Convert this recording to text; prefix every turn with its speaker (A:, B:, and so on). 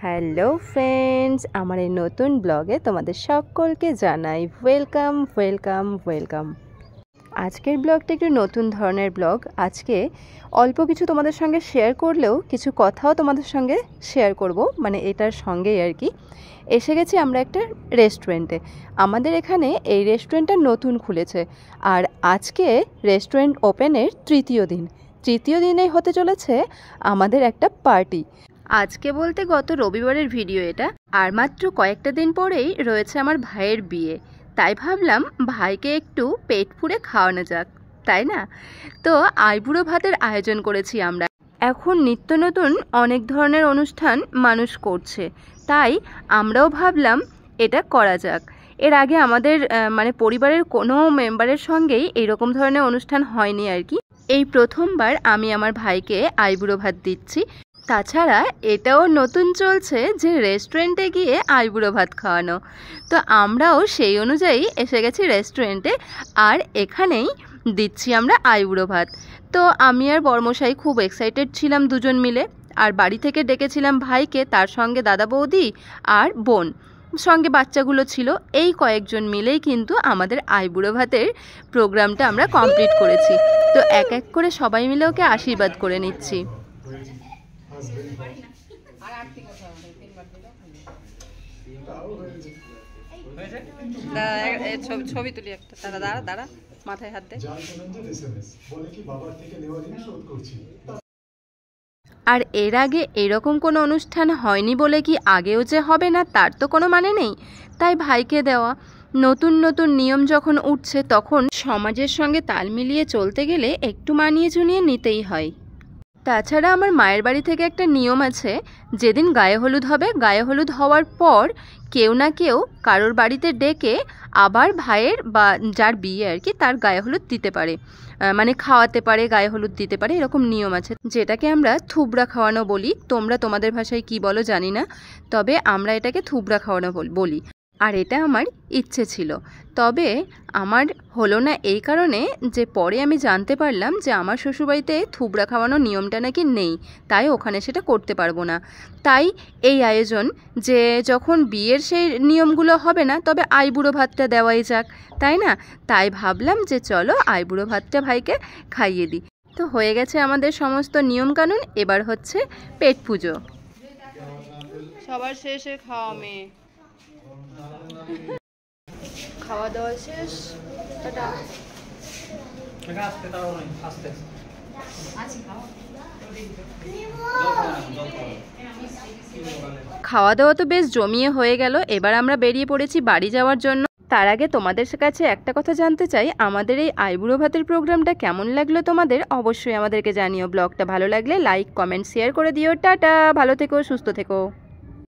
A: Hello friends, আমার এই নতুন ব্লগে তোমাদের সকলকে জানাই ওয়েলকাম ওয়েলকাম ওয়েলকাম। আজকের ব্লগটা একটু নতুন ধরনের ব্লগ। আজকে অল্প কিছু তোমাদের সঙ্গে শেয়ার করলেও কিছু কথাও তোমাদের সঙ্গে শেয়ার করব, মানে এটার সঙ্গেই আর কি। এসে গেছি আমরা একটা রেস্টুরেন্টে। আমাদের এখানে এই রেস্টুরেন্টটা নতুন খুলেছে, আর আজকে রেস্টুরেন্ট ওপেনের তৃতীয় দিনেই হতে চলেছে আমাদের একটা পার্টি। আজকে বলতে গত রবিবারের ভিডিও এটা, আর মাত্র কয়েকটা দিন পরেই রয়েছে আমার ভাইয়ের বিয়ে। তাই ভাবলাম ভাইকে একটু পেট পুড়ে খাওয়ানো যাক, তাই না? তো আইবুড়ো ভাতের আয়োজন করেছি আমরা। এখন নিত্য নতুন অনেক ধরনের অনুষ্ঠান মানুষ করছে, তাই আমরাও ভাবলাম এটা করা যাক। এর আগে আমাদের মানে পরিবারের কোনো মেম্বারের সঙ্গেই এইরকম ধরনের অনুষ্ঠান হয়নি আর কি। এই প্রথমবার আমি আমার ভাইকে আইবুড়ো ভাত দিচ্ছি। তাছাড়া এটাও নতুন চলছে যে রেস্টুরেন্টে গিয়ে আইবুড়ো ভাত খাওয়ানো। তো আমরাও সেই অনুযায়ী এসে গেছি রেস্টুরেন্টে, আর এখানেই দিচ্ছি আমরা আইবুড়ো ভাত। তো আমি আর বর্মশাই খুব এক্সাইটেড ছিলাম দুজন মিলে, আর বাড়ি থেকে ডেকেছিলাম ভাইকে, তার সঙ্গে দাদা বৌদি আর বোন, সঙ্গে বাচ্চাগুলো ছিল। এই কয়েকজন মিলেই কিন্তু আমাদের আইবুড়ো ভাতের প্রোগ্রামটা আমরা কমপ্লিট করেছি। তো এক এক করে সবাই মিলে ওকে আশীর্বাদ করে নিচ্ছি। ছবি তুলি একটা, দাঁড়া দাঁড়া, মাথায় হাত দে। আর এর আগে এরকম কোনো অনুষ্ঠান হয়নি বলে কি আগেও যে হবে না তার তো কোনো মানে নেই। তাই ভাইকে দেওয়া। নতুন নতুন নিয়ম যখন উঠছে তখন সমাজের সঙ্গে তাল মিলিয়ে চলতে গেলে একটু মানিয়ে চুনিয়ে নিতেই হয়। তাছাড়া আমার মায়ের বাড়ি থেকে একটা নিয়ম আছে, যেদিন গায়ে হলুদ হবে, গায়ে হলুদ হওয়ার পর কেউ না কেউ কারোর বাড়িতে ডেকে আবার ভাইয়ের বা যার বিয়ে আর কি তার গায়ে হলুদ দিতে পারে, মানে খাওয়াতে পারে, গায়ে হলুদ দিতে পারে, এরকম নিয়ম আছে, যেটাকে আমরা থুবড়া খাওয়ানো বলি। তোমরা তোমাদের ভাষায় কি বলো জানি না, তবে আমরা এটাকে থুবড়া খাওয়ানো বলি। আর এটা আমার ইচ্ছে ছিল, তবে আমার হলো না এই কারণে যে পরে আমি জানতে পারলাম যে আমার শ্বশুরবাড়িতে থুবড়া খাওয়ানোর নিয়মটা নাকি নেই, তাই ওখানে সেটা করতে পারবো না। তাই এই আয়োজন যে যখন বিয়ের সেই নিয়মগুলো হবে না, তবে আইবুড়ো ভাতটা দেওয়াই যাক, তাই না? তাই ভাবলাম যে চলো আইবুড়ো ভাতটা ভাইকে খাইয়ে দিই। তো হয়ে গেছে আমাদের সমস্ত নিয়মকানুন, এবার হচ্ছে পেট পুজো। সবার শেষে খাওয়া মেয়ে, খাওয়া দাওয়া শেষ। খাওয়া দাওয়া তো বেশ জমিয়ে হয়ে গেল। এবার আমরা বেরিয়ে পড়েছি বাড়ি যাওয়ার জন্য। তার আগে তোমাদের কাছে একটা কথা জানতে চাই, আমাদের এই আইবুড়ো ভাতের প্রোগ্রামটা কেমন লাগলো তোমাদের? অবশ্যই আমাদেরকে জানিও। ব্লগটা ভালো লাগলে লাইক কমেন্ট শেয়ার করে দিও। টাটা, ভালো থেকো, সুস্থ থেকো।